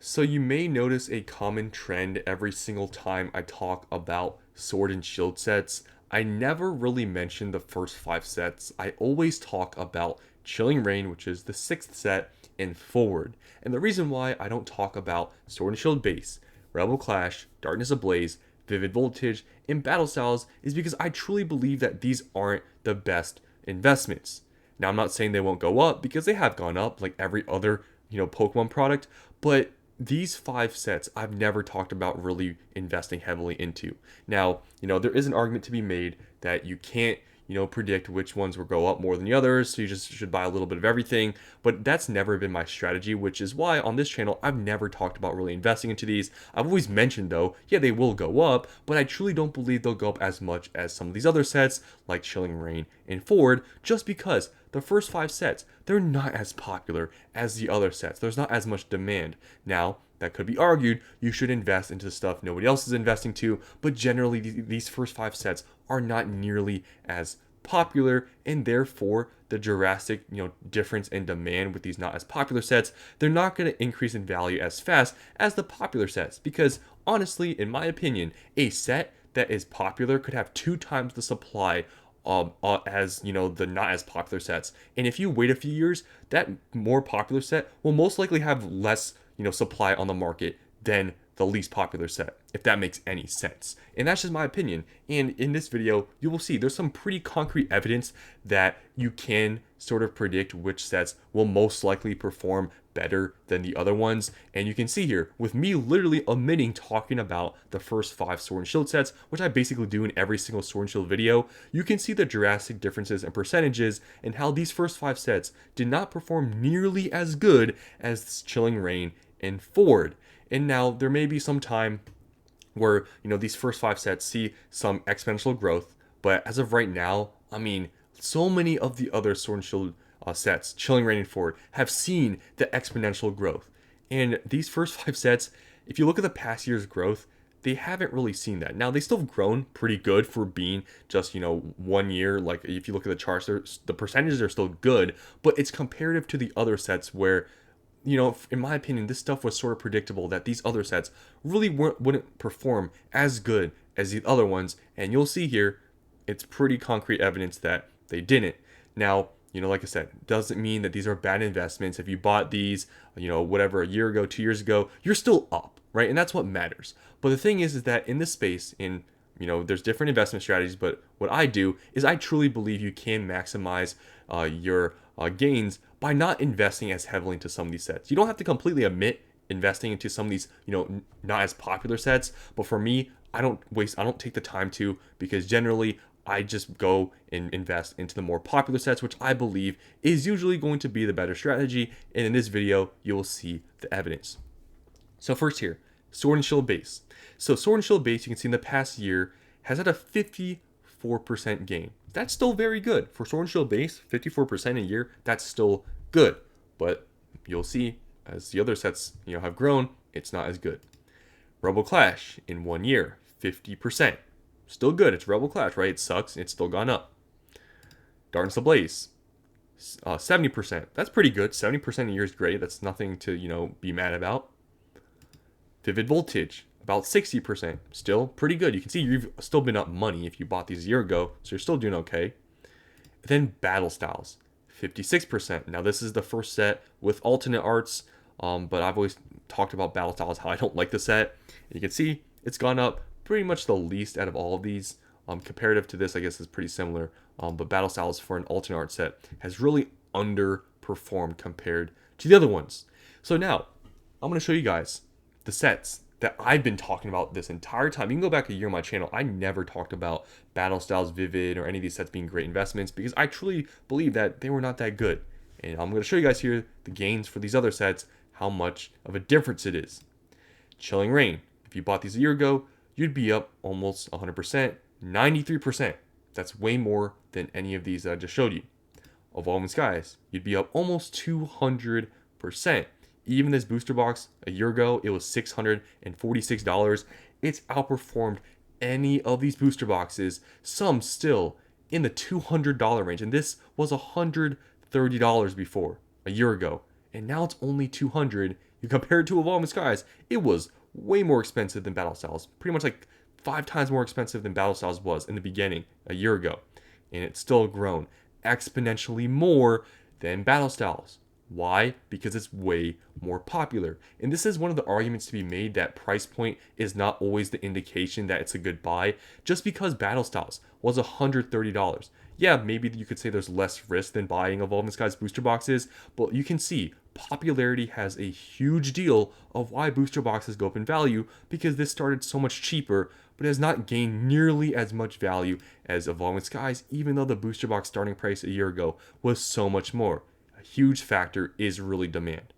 So you may notice a common trend every single time I talk about Sword and Shield sets. I never really mention the first 5 sets. I always talk about Chilling Reign, which is the 6th set, and forward. And the reason why I don't talk about Sword and Shield base, Rebel Clash, Darkness Ablaze, Vivid Voltage, and Battle Styles is because I truly believe that these aren't the best investments. Now I'm not saying they won't go up because they have gone up like every other, Pokemon product, but these 5 sets I've never talked about really investing heavily into. Now, there is an argument to be made that you can't, predict which ones will go up more than the others, so you just should buy a little bit of everything. But that's never been my strategy, which is why on this channel I've never talked about really investing into these. I've always mentioned though, yeah, they will go up, but I truly don't believe they'll go up as much as some of these other sets like Chilling Reign and Forward, just because the first 5 sets, they're not as popular as the other sets. There's not as much demand. Now, that could be argued, you should invest into stuff nobody else is investing to, but generally these first 5 sets are not nearly as popular, and therefore the drastic difference in demand with these not as popular sets, they're not going to increase in value as fast as the popular sets, because honestly, in my opinion, a set that is popular could have 2 times the supply as the not as popular sets. And if you wait a few years, that more popular set will most likely have less supply on the market than the least popular set, if that makes any sense. And that's just my opinion. And in this video, you will see there's some pretty concrete evidence that you can sort of predict which sets will most likely perform better than the other ones. And you can see here, with me literally omitting talking about the first 5 Sword and Shield sets, which I basically do in every single Sword and Shield video, you can see the drastic differences in percentages and how these first 5 sets did not perform nearly as good as Chilling Reign and Forward. And now there may be some time where these first 5 sets see some exponential growth, but as of right now, I mean, so many of the other Sword and Shield sets, Chilling Reign and Forward, have seen the exponential growth. And these first 5 sets, if you look at the past year's growth, they haven't really seen that. Now they still have grown pretty good for being just 1 year. Like if you look at the charts, the percentages are still good, but it's comparative to the other sets where in my opinion, this stuff was sort of predictable that these other sets really wouldn't perform as good as the other ones. And you'll see here, it's pretty concrete evidence that they didn't. Now, like I said, doesn't mean that these are bad investments. If you bought these, whatever, a year ago, 2 years ago, you're still up, right? And that's what matters. But the thing is that in this space, there's different investment strategies, but what I do is I truly believe you can maximize your gains by not investing as heavily into some of these sets. You don't have to completely omit investing into some of these, not as popular sets. But for me, I don't take the time to, because generally I just go and invest into the more popular sets, which I believe is usually going to be the better strategy. And in this video, you will see the evidence. So first here, Sword and Shield base. So Sword and Shield base, you can see in the past year, has had a 54% gain. That's still very good. For Sword and Shield base, 54% a year, that's still good. But you'll see, as the other sets have grown, it's not as good. Rebel Clash, in 1 year, 50%. Still good. It's Rebel Clash, right? It sucks. It's still gone up. Darkness Ablaze, 70%. That's pretty good. 70% a year is great. That's nothing to, be mad about. Vivid Voltage, about 60%. Still pretty good. You can see you've still been up money if you bought these a year ago, so you're still doing okay. Then Battle Styles, 56%. Now this is the first set with alternate arts, but I've always talked about Battle Styles, how I don't like the set. And you can see it's gone up pretty much the least out of all of these. Comparative to this, I guess is pretty similar. But Battle Styles for an alternate art set has really underperformed compared to the other ones. So now I'm going to show you guys the sets that I've been talking about this entire time. You can go back a year on my channel. I never talked about Battle Styles, Vivid, or any of these sets being great investments because I truly believe that they were not that good. And I'm going to show you guys here the gains for these other sets, how much of a difference it is. Chilling Reign. If you bought these a year ago, you'd be up almost 100%, 93%. That's way more than any of these that I just showed you. Evolving Skies, you'd be up almost 200%. Even this booster box a year ago, it was $646. It's outperformed any of these booster boxes, some still in the $200 range. And this was $130 before, a year ago. And now it's only $200 You compare it to Evolving Skies, it was way more expensive than Battle Styles. Pretty much like 5 times more expensive than Battle Styles was in the beginning a year ago. And it's still grown exponentially more than Battle Styles. Why? Because it's way more popular. And this is one of the arguments to be made that price point is not always the indication that it's a good buy. Just because Battle Styles was $130. Yeah, maybe you could say there's less risk than buying Evolving Skies booster boxes, but you can see popularity has a huge deal of why booster boxes go up in value because this started so much cheaper but has not gained nearly as much value as Evolving Skies, even though the booster box starting price a year ago was so much more. A huge factor is really demand.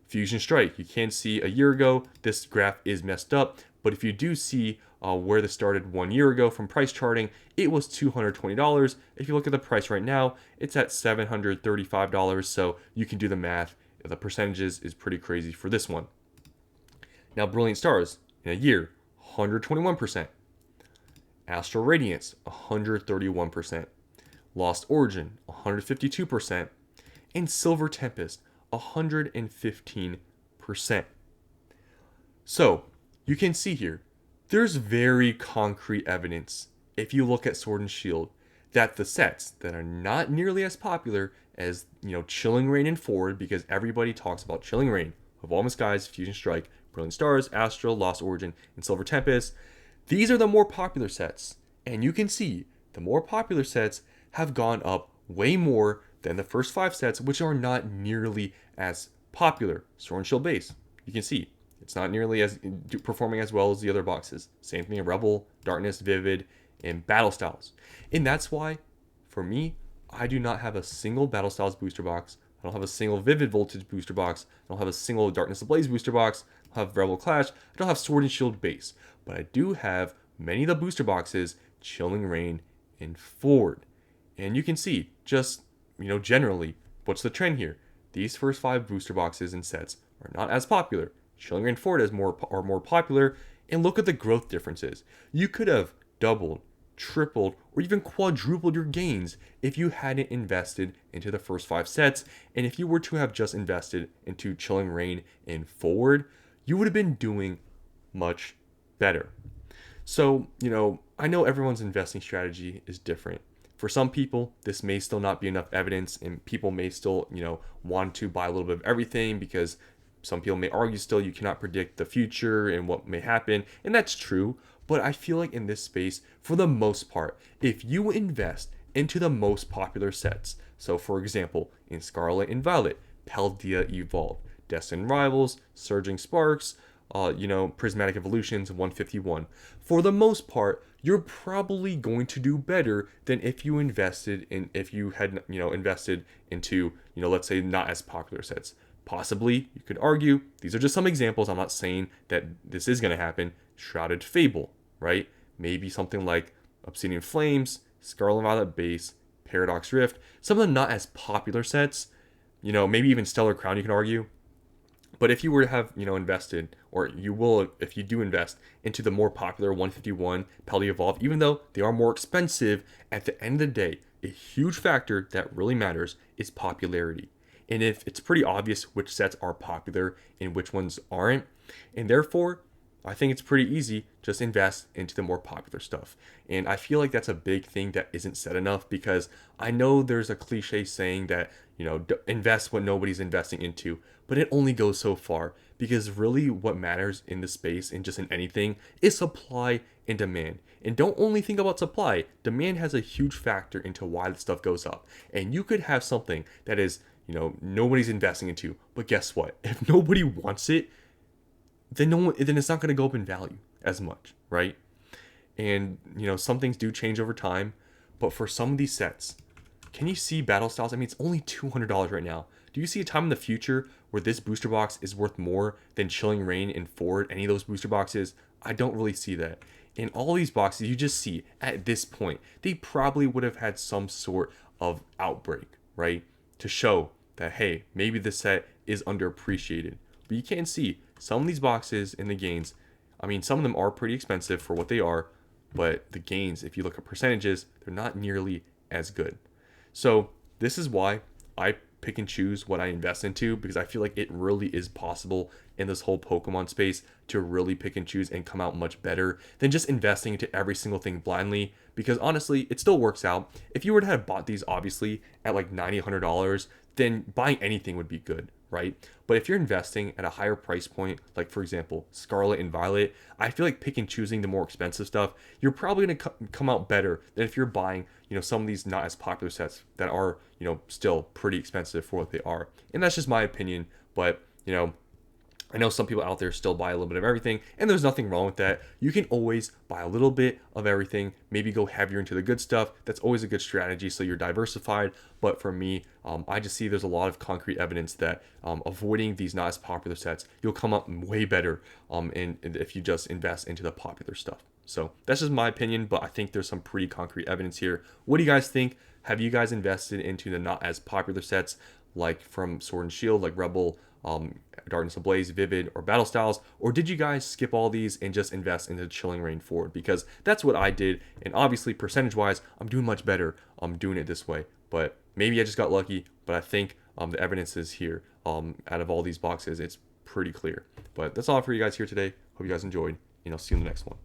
Fusion Strike, you can see a year ago, this graph is messed up, but if you do see where this started 1 year ago from price charting, it was $220. If you look at the price right now, it's at $735, so you can do the math. The percentages is pretty crazy for this one. Now, Brilliant Stars, in a year, 121%. Astral Radiance, 131%. Lost Origin, 152%. And Silver Tempest, 115%. So, you can see here, there's very concrete evidence, if you look at Sword and Shield, that the sets that are not nearly as popular as, Chilling Reign and Forward, because everybody talks about Chilling Reign, Evolving Skies, Fusion Strike, Brilliant Stars, Astral, Lost Origin, and Silver Tempest, these are the more popular sets. And you can see the more popular sets have gone up way more than the first 5 sets, which are not nearly as popular. Sword and Shield base, you can see it's not nearly as performing as well as the other boxes. Same thing in Rebel, Darkness, Vivid, and Battle Styles. And that's why, for me, I do not have a single Battle Styles booster box. I don't have a single Vivid Voltage booster box. I don't have a single Darkness Ablaze booster box. I don't have Rebel Clash. I don't have Sword and Shield base. But I do have many of the booster boxes, Chilling Reign and Forward. And you can see, just, generally, what's the trend here? These first 5 booster boxes and sets are not as popular. Chilling Reign and Forward are more popular. And look at the growth differences. You could have doubled, tripled, or even quadrupled your gains if you hadn't invested into the first 5 sets. And if you were to have just invested into Chilling Reign and Forward, you would have been doing much better. So, I know everyone's investing strategy is different. For some people, this may still not be enough evidence, and people may still, want to buy a little bit of everything because some people may argue still you cannot predict the future and what may happen, and that's true. But I feel like in this space, for the most part, if you invest into the most popular sets, so for example, in Scarlet and Violet, Paldea Evolved, Destined Rivals, Surging Sparks, Prismatic Evolutions, 151. For the most part, you're probably going to do better than if you had invested into, let's say not as popular sets. Possibly, you could argue, these are just some examples, I'm not saying that this is going to happen, Shrouded Fable, right? Maybe something like Obsidian Flames, Scarlet and Violet Base, Paradox Rift, some of the not as popular sets, maybe even Stellar Crown you can argue. But if you were to have, invested, or you will, if you do invest into the more popular 151 Paldea Evolved, even though they are more expensive, at the end of the day, a huge factor that really matters is popularity. And if it's pretty obvious which sets are popular and which ones aren't, and therefore, I think it's pretty easy, just invest into the more popular stuff. And I feel like that's a big thing that isn't said enough, because I know there's a cliche saying that, invest what nobody's investing into, but it only goes so far, because really what matters in the space and just in anything is supply and demand. And don't only think about supply, demand has a huge factor into why the stuff goes up. And you could have something that is, nobody's investing into, but guess what? If nobody wants it, then it's not going to go up in value as much, right? And some things do change over time, but for some of these sets, can you see Battle Styles? I mean, it's only $200 right now. Do you see a time in the future where this booster box is worth more than Chilling Reign and Forward, any of those booster boxes? I don't really see that. In all these boxes, you just see at this point, they probably would have had some sort of outbreak, right? To show that, hey, maybe this set is underappreciated. But you can see some of these boxes in the gains, I mean, some of them are pretty expensive for what they are, but the gains, if you look at percentages, they're not nearly as good. So this is why I pick and choose what I invest into, because I feel like it really is possible in this whole Pokemon space to really pick and choose and come out much better than just investing into every single thing blindly. Because honestly, it still works out. If you were to have bought these obviously at like $90, $100, then buying anything would be good, right? But if you're investing at a higher price point, like for example, Scarlet and Violet, I feel like pick and choosing the more expensive stuff, you're probably going to come out better than if you're buying, some of these not as popular sets that are, still pretty expensive for what they are. And that's just my opinion, but, I know some people out there still buy a little bit of everything, and there's nothing wrong with that. You can always buy a little bit of everything, maybe go heavier into the good stuff. That's always a good strategy, so you're diversified. But for me, I just see there's a lot of concrete evidence that avoiding these not as popular sets, you'll come up way better if you just invest into the popular stuff. So that's just my opinion, but I think there's some pretty concrete evidence here. What do you guys think? Have you guys invested into the not as popular sets, like from Sword and Shield, like Rebel, Darkness Ablaze, Vivid, or Battle Styles? Or did you guys skip all these and just invest into Chilling Reign Forward? Because that's what I did, and obviously percentage-wise, I'm doing much better doing it this way. But maybe I just got lucky, but I think the evidence is here. Out of all these boxes, it's pretty clear. But that's all for you guys here today. Hope you guys enjoyed, and I'll see you in the next one.